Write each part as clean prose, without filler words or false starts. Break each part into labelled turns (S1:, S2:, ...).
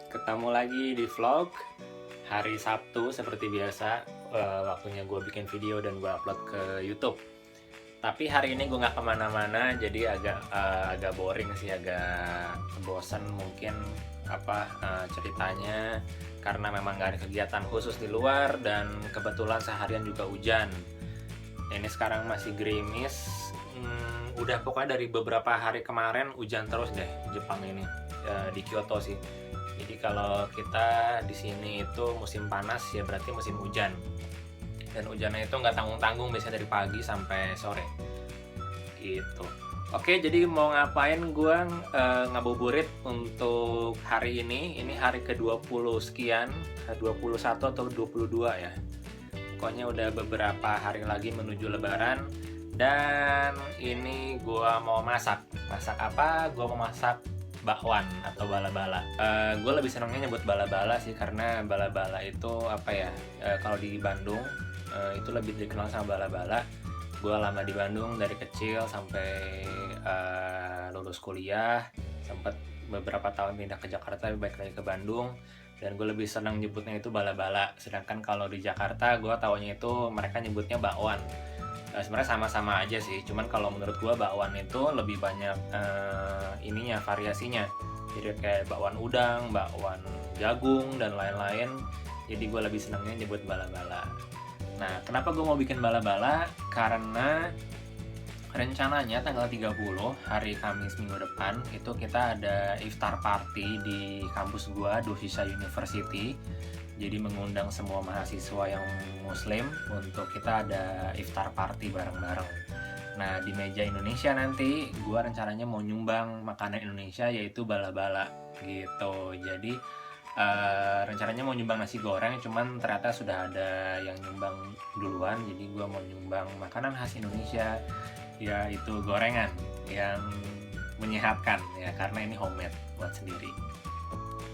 S1: Ketemu lagi di vlog hari Sabtu seperti biasa. Waktunya gue bikin video dan gue upload ke YouTube. Tapi hari ini gue nggak kemana-mana, jadi agak boring sih, agak bosan mungkin ceritanya, karena memang nggak ada kegiatan khusus di luar dan kebetulan seharian juga hujan. Ini sekarang masih gerimis. Udah pokoknya dari beberapa hari kemarin hujan terus deh Jepang ini, di Kyoto sih. Jadi kalau kita di sini itu musim panas ya berarti musim hujan. Dan hujannya itu nggak tanggung-tanggung, biasanya dari pagi sampai sore gitu. Oke, jadi mau ngapain gua ngabuburit untuk hari ini. Ini hari ke-20 sekian, 21 atau 22 ya. Pokoknya udah beberapa hari lagi menuju lebaran. Dan ini gua mau masak. Masak apa? Gua mau masak bakwan atau bala-bala. Gue lebih senangnya nyebut bala-bala sih, karena bala-bala itu kalau di Bandung itu lebih dikenal sama bala-bala. Gue lama di Bandung dari kecil sampai lulus kuliah, sempat beberapa tahun pindah ke Jakarta, balik lagi ke Bandung, dan gue lebih senang nyebutnya itu bala-bala. Sedangkan kalau di Jakarta gue taunya itu mereka nyebutnya bakwan. Sebenarnya sama-sama aja sih, cuman kalau menurut gue bakwan itu lebih banyak variasinya. Jadi kayak bakwan udang, bakwan jagung, dan lain-lain. Jadi gue lebih senangnya nyebut bala-bala. Nah, kenapa gue mau bikin bala-bala? Karena rencananya tanggal 30, hari Kamis minggu depan, itu kita ada iftar party di kampus gue, Doshisha University. Jadi mengundang semua mahasiswa yang muslim untuk kita ada iftar party bareng-bareng. Nah, di meja Indonesia nanti gue rencananya mau nyumbang makanan Indonesia, yaitu bala-bala gitu. Jadi rencananya mau nyumbang nasi goreng, cuman ternyata sudah ada yang nyumbang duluan. Jadi gue mau nyumbang makanan khas Indonesia, yaitu gorengan yang menyehatkan ya, karena ini homemade buat sendiri.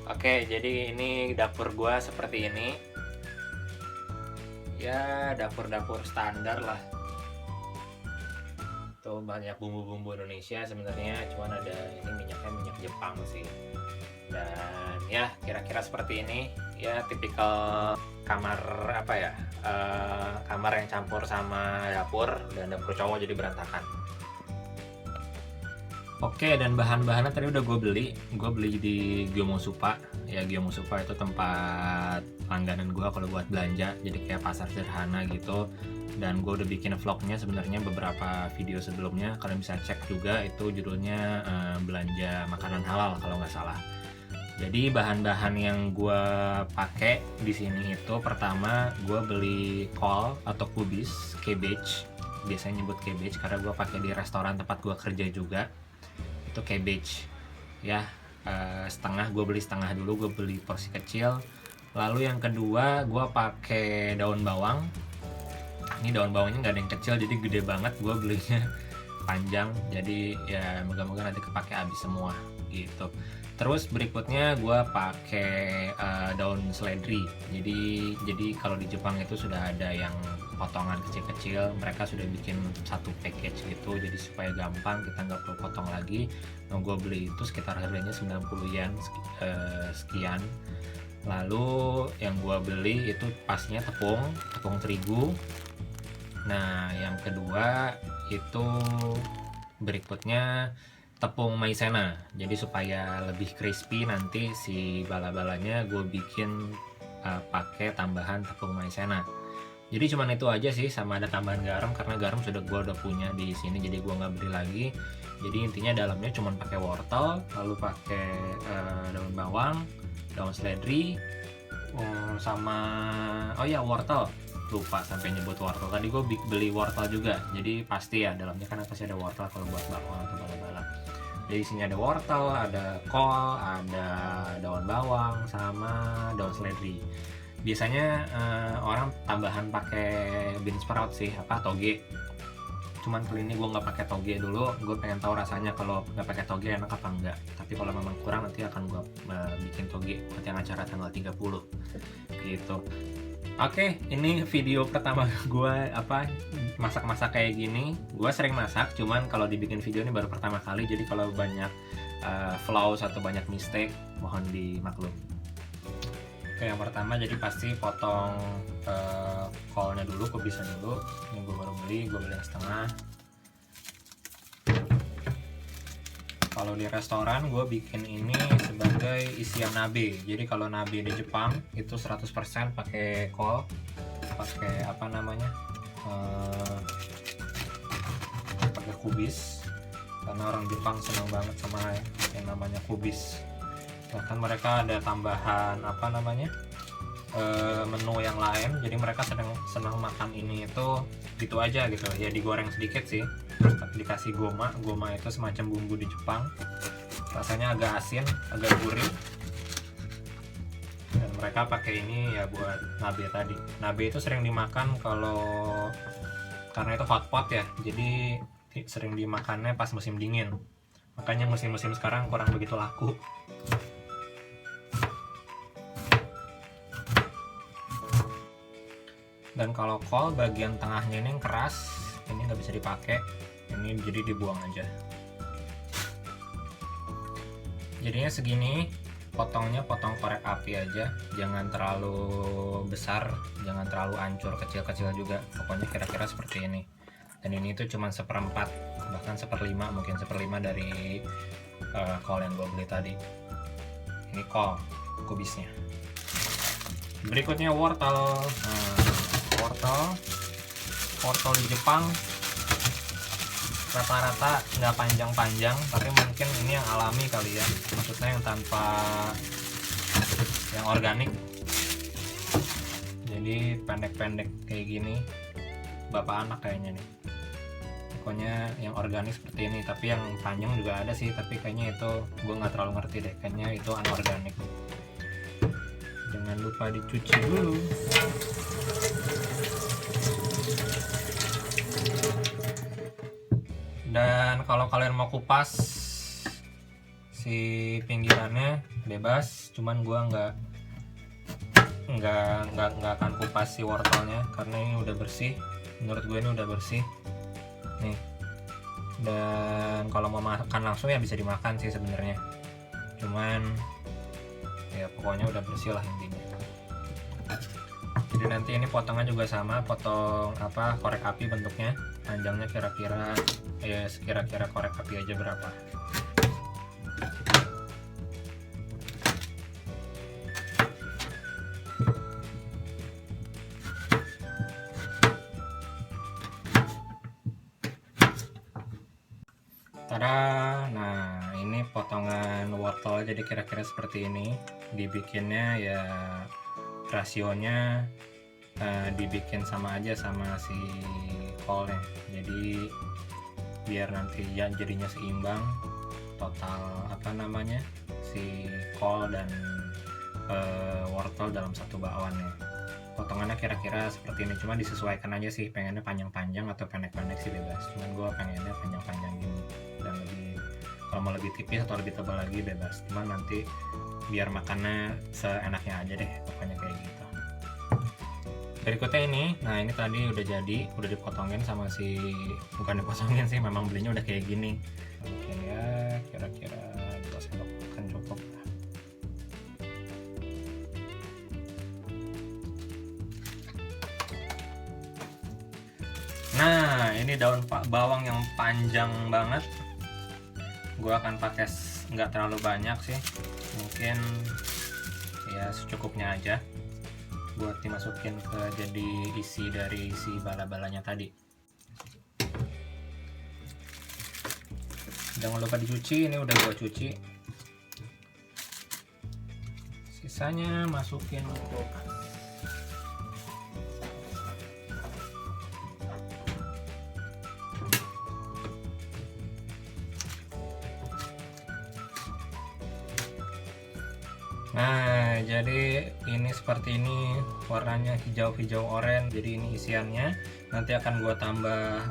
S1: Oke, jadi ini dapur gua seperti ini. Ya, dapur-dapur standar lah. Tuh banyak bumbu-bumbu Indonesia sebenarnya, cuman ada ini minyak Jepang sih. Dan ya, kira-kira seperti ini. Ya, tipikal kamar kamar yang campur sama dapur, dan dapur cowok jadi berantakan. Oke, dan bahan-bahannya tadi udah gue beli di Gyomusupa. Ya, Gyomusupa itu tempat langganan gue kalau buat belanja, jadi kayak pasar sederhana gitu. Dan gue udah bikin vlognya sebenarnya beberapa video sebelumnya, kalian bisa cek juga, itu judulnya belanja makanan halal kalau nggak salah. Jadi bahan-bahan yang gue pakai di sini itu, pertama gue beli kol atau kubis, cabbage. Biasanya nyebut cabbage karena gue pakai di restoran tempat gue kerja juga. Itu cabbage ya, gue beli setengah dulu, gue beli porsi kecil. Lalu yang kedua gue pakai daun bawang. Ini daun bawangnya nggak ada yang kecil, jadi gede banget, gue belinya panjang, jadi ya moga-moga nanti kepake habis semua gitu. Terus berikutnya gue pakai daun seledri. Jadi kalau di Jepang itu sudah ada yang potongan kecil-kecil, mereka sudah bikin satu package gitu, jadi supaya gampang, kita nggak perlu potong lagi. Nah, gue beli itu sekitar harganya 90 yen sekian. Lalu yang gue beli itu pasnya tepung terigu. Nah, yang kedua itu berikutnya tepung maizena. Jadi supaya lebih crispy nanti si bala-balanya gue bikin pakai tambahan tepung maizena. Jadi cuman itu aja sih, sama ada tambahan garam karena garam gue udah punya di sini, jadi gue nggak beli lagi. Jadi intinya dalamnya cuman pakai wortel, lalu pakai daun bawang, daun seledri, sama wortel. Lupa sampai nyebut wortel. Tadi gue beli wortel juga, jadi pasti ya dalamnya kan pasti ada wortel kalau buat bakwan atau bala-bala. Jadi sini ada wortel, ada kol, ada daun bawang, sama daun seledri. Biasanya orang tambahan pakai bean sprout sih, toge. Cuman kali ini gue nggak pakai toge dulu, gue pengen tahu rasanya kalau nggak pakai toge enak apa enggak. Tapi kalau memang kurang nanti akan gue bikin toge buat yang acara tanggal 30 gitu. Oke, ini video pertama gue masak-masak kayak gini. Gue sering masak, cuman kalau dibikin video ini baru pertama kali. Jadi kalau banyak flaws atau banyak mistake, mohon dimaklum. Oke, yang pertama jadi pasti potong kolnya dulu, kubisnya dulu. Ini gue baru beli, gue beli yang setengah. Kalau di restoran gue bikin ini sebagai isian nabe. Jadi kalau nabe di Jepang itu 100% pakai kol, pakai apa namanya, pakai kubis. Karena orang Jepang senang banget sama yang namanya kubis. Bahkan mereka ada tambahan apa namanya, menu yang lain. Jadi mereka senang makan ini itu gitu aja gitu ya, digoreng sedikit sih, terus dikasih goma itu semacam bumbu di Jepang, rasanya agak asin, agak gurih, dan mereka pakai ini ya buat nabe tadi. Nabe itu sering dimakan karena itu hot pot ya, jadi sering dimakannya pas musim dingin, makanya musim-musim sekarang kurang begitu laku. Dan kalau kol bagian tengahnya ini yang keras, ini nggak bisa dipakai, ini jadi dibuang aja. Jadinya segini, potongnya potong korek api aja, jangan terlalu besar, jangan terlalu hancur, kecil-kecil juga, pokoknya kira-kira seperti ini. Dan ini tuh cuma 1/4, bahkan 1/5, mungkin 1/5 dari kol yang gue beli tadi. Ini kol kubisnya. Berikutnya wortel. Wortel di Jepang rata-rata nggak panjang-panjang, tapi mungkin ini yang alami kali ya, maksudnya yang tanpa yang organik, jadi pendek-pendek kayak gini. Bapak anak kayaknya nih, pokoknya yang organik seperti ini. Tapi yang panjang juga ada sih, tapi kayaknya itu gue nggak terlalu ngerti deh, kayaknya itu anorganik. Jangan lupa dicuci dulu. Dan kalau kalian mau kupas si pinggirannya bebas, cuman gua nggak akan kupas si wortelnya karena ini udah bersih. Menurut gue ini udah bersih nih. Dan kalau mau makan langsung ya bisa dimakan sih sebenarnya, cuman ya pokoknya udah bersih lah intinya. Jadi nanti ini potongnya juga sama, potong apa, korek api bentuknya, panjangnya kira-kira korek api aja berapa. Tada, nah ini potongan wortel jadi kira-kira seperti ini. Dibikinnya ya rasionya dibikin sama aja sama si kolnya, jadi biar nanti ya jadinya seimbang total apa namanya si kol dan wortel dalam satu bakwannya. Potongannya kira-kira seperti ini, cuma disesuaikan aja sih, pengennya panjang-panjang atau pendek-pendek sih bebas, cuman gue pengennya panjang-panjang gini, dan lebih kalau mau lebih tipis atau lebih tebal lagi bebas, cuman nanti biar makannya seenaknya aja deh, pokoknya kayak gitu. Berikutnya ini, nah ini tadi udah dipotongin sama bukan dipotongin sih, memang belinya udah kayak gini. Mungkin ya kira-kira 2 sendok makan cukup lah. Nah ini daun bawang yang panjang banget, gue akan pakai nggak terlalu banyak sih, mungkin ya secukupnya aja buat dimasukin ke jadi isi dari si bala-balanya tadi. Jangan lupa dicuci, ini udah gue cuci. Sisanya masukin ke kulkas. Nah, jadi ini seperti ini warnanya, hijau-hijau oranye. Jadi ini isiannya. Nanti akan gua tambah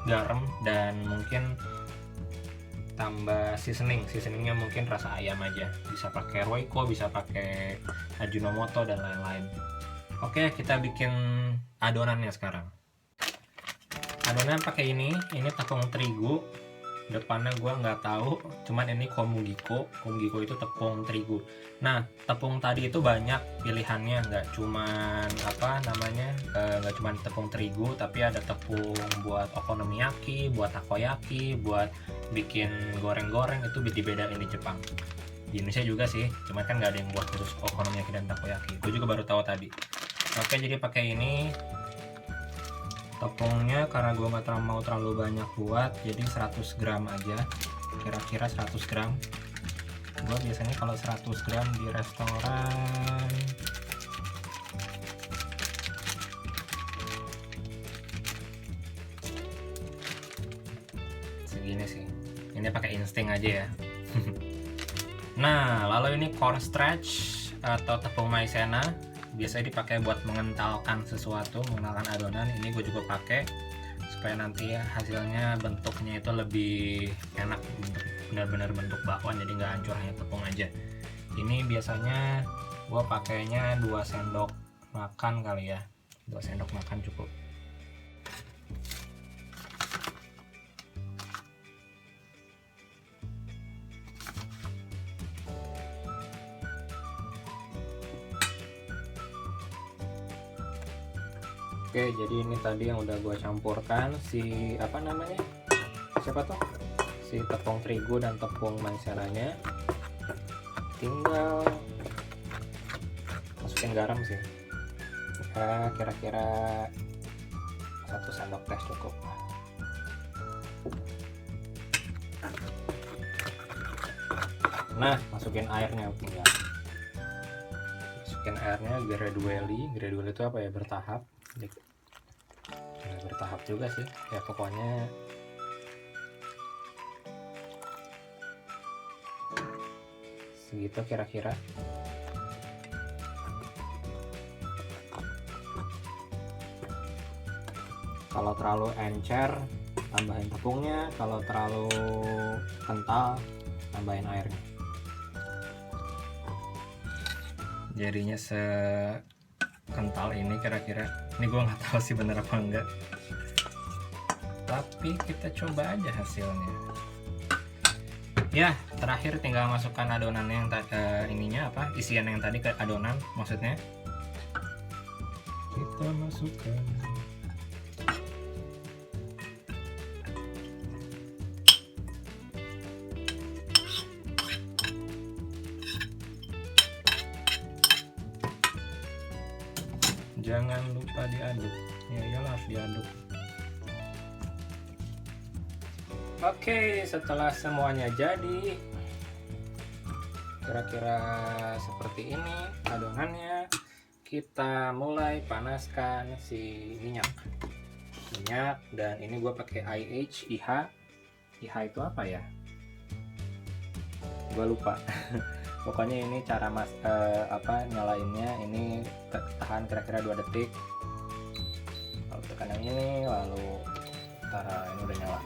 S1: garam dan mungkin tambah seasoningnya mungkin rasa ayam aja. Bisa pakai Royco, bisa pakai Ajinomoto dan lain-lain. Oke, kita bikin adonannya sekarang. Adonan pakai ini tepung terigu. depannya gua nggak tahu, cuman ini Komugiko. Komugiko itu tepung terigu. Nah, tepung tadi itu banyak pilihannya, nggak cuman apa namanya, nggak cuman tepung terigu, tapi ada tepung buat okonomiyaki, buat takoyaki, buat bikin goreng-goreng, itu dibedain di Jepang. Di Indonesia juga sih, cuman kan nggak ada yang buat khusus okonomiyaki dan takoyaki. Gue juga baru tahu tadi. Oke, jadi pakai ini tepungnya, karena gue nggak mau terlalu banyak buat, jadi 100 gram aja, kira-kira 100 gram. Gue biasanya kalau 100 gram di restoran segini sih. Ini pakai insting aja ya. Nah, lalu ini cornstarch atau tepung maizena, biasanya dipakai buat mengentalkan sesuatu, mengentalkan adonan. Ini gue juga pakai supaya nanti hasilnya bentuknya itu lebih enak, benar-benar bentuk bakwan, jadi nggak hancur hanya tepung aja. Ini biasanya gue pakainya 2 sendok makan kali ya, 2 sendok makan cukup. Oke, jadi ini tadi yang udah gue campurkan, si apa namanya, siapa tuh, si tepung terigu dan tepung maizenanya. Tinggal masukin garam sih, ya kira-kira 1 sendok teh cukup. Nah, masukin airnya, tinggal masukin airnya gradually. Gradually itu apa ya, bertahap. Bertahap juga sih ya, pokoknya segitu kira-kira. Kalau terlalu encer tambahin tepungnya, kalau terlalu kental tambahin airnya. Jadinya sekental ini kira-kira. Ini gue nggak tahu sih bener apa enggak, tapi kita coba aja hasilnya. Ya, terakhir tinggal masukkan adonan yang ininya apa, isian yang tadi ke adonan, maksudnya kita masukkan. Jangan lupa diaduk. Ya iyalah, harus diaduk. Oke, setelah semuanya jadi, kira-kira seperti ini adonannya, kita mulai panaskan si minyak. Dan ini gue pakai IH. IH itu apa ya? Gue lupa. Pokoknya ini cara nyalainnya, ini tahan kira-kira 2 detik, lalu tekan yang ini, lalu ini udah nyala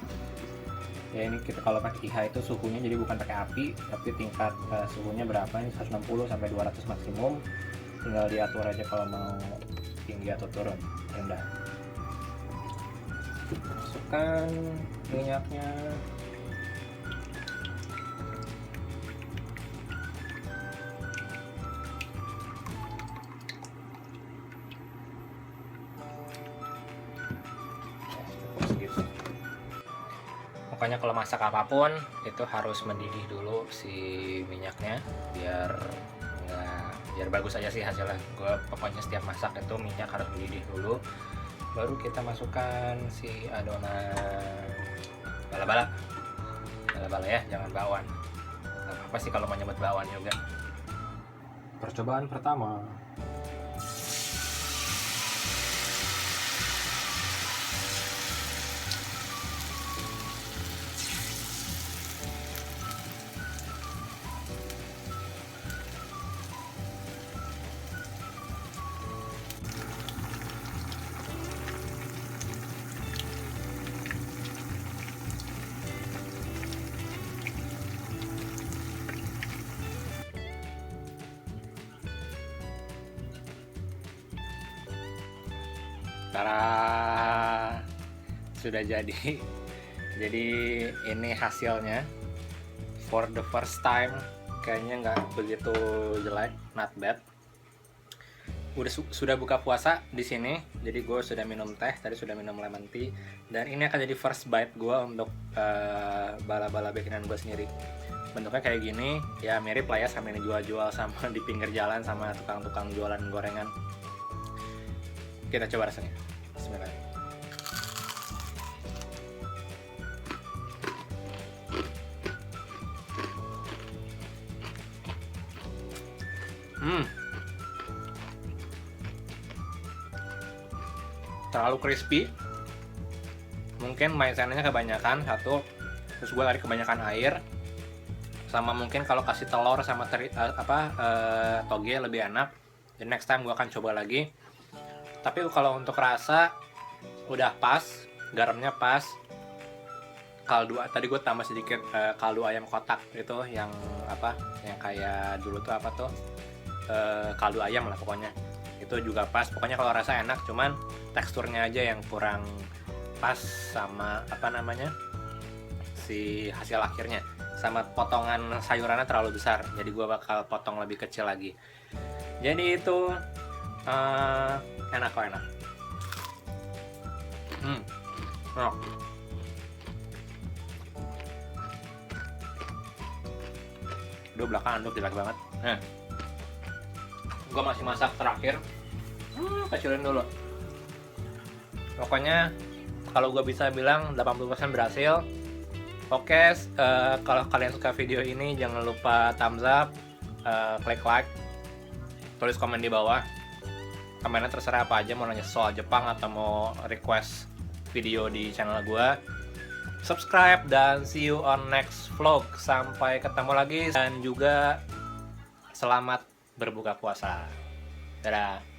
S1: ya. Ini kita kalau pakai IH itu suhunya jadi bukan pakai api, tapi tingkat suhunya berapa, ini 160 sampai 200 maksimum, tinggal diatur aja kalau mau tinggi atau turun rendah. Masukkan minyaknya. Pokoknya kalau masak apapun itu harus mendidih dulu si minyaknya, biar bagus aja sih hasilnya. Gue pokoknya setiap masak itu minyak harus mendidih dulu, baru kita masukkan si adonan bala-bala ya, jangan bakwan. Gak apa sih kalau mau nyebut bakwan juga. Percobaan pertama. Tara, sudah jadi. Jadi ini hasilnya for the first time, kayaknya nggak begitu jelek, not bad. Sudah buka puasa di sini, jadi gue sudah minum teh, tadi sudah minum lemon tea, dan ini akan jadi first bite gue untuk bala-bala bikinan gue sendiri. Bentuknya kayak gini, ya mirip lah ya sama ini jual-jual sama di pinggir jalan sama tukang-tukang jualan gorengan. Kita coba rasanya. Bismillah. Terlalu crispy, mungkin maizenanya kebanyakan satu, terus gue tadi kebanyakan air, sama mungkin kalau kasih telur sama toge lebih enak. Jadi next time gue akan coba lagi. Tapi kalau untuk rasa udah pas, garamnya pas. Kaldu tadi gue tambah sedikit kaldu ayam kotak itu yang yang kayak dulu tuh kaldu ayam lah pokoknya. Itu juga pas, pokoknya kalau rasa enak, cuman teksturnya aja yang kurang pas sama si hasil akhirnya, sama potongan sayurannya terlalu besar, jadi gue bakal potong lebih kecil lagi. Jadi itu enak kok, enak. Oh. Aduh, belakang anduk jelek banget. Nah, gue masih masak terakhir. Kecilin dulu. Pokoknya kalau gue bisa bilang 80% berhasil. Oke, kalau kalian suka video ini jangan lupa thumbs up, klik like, tulis komen di bawah. Komennya terserah apa aja, mau nanya soal Jepang atau mau request video di channel gue. Subscribe dan see you on next vlog. Sampai ketemu lagi, dan juga selamat berbuka puasa. Dadah.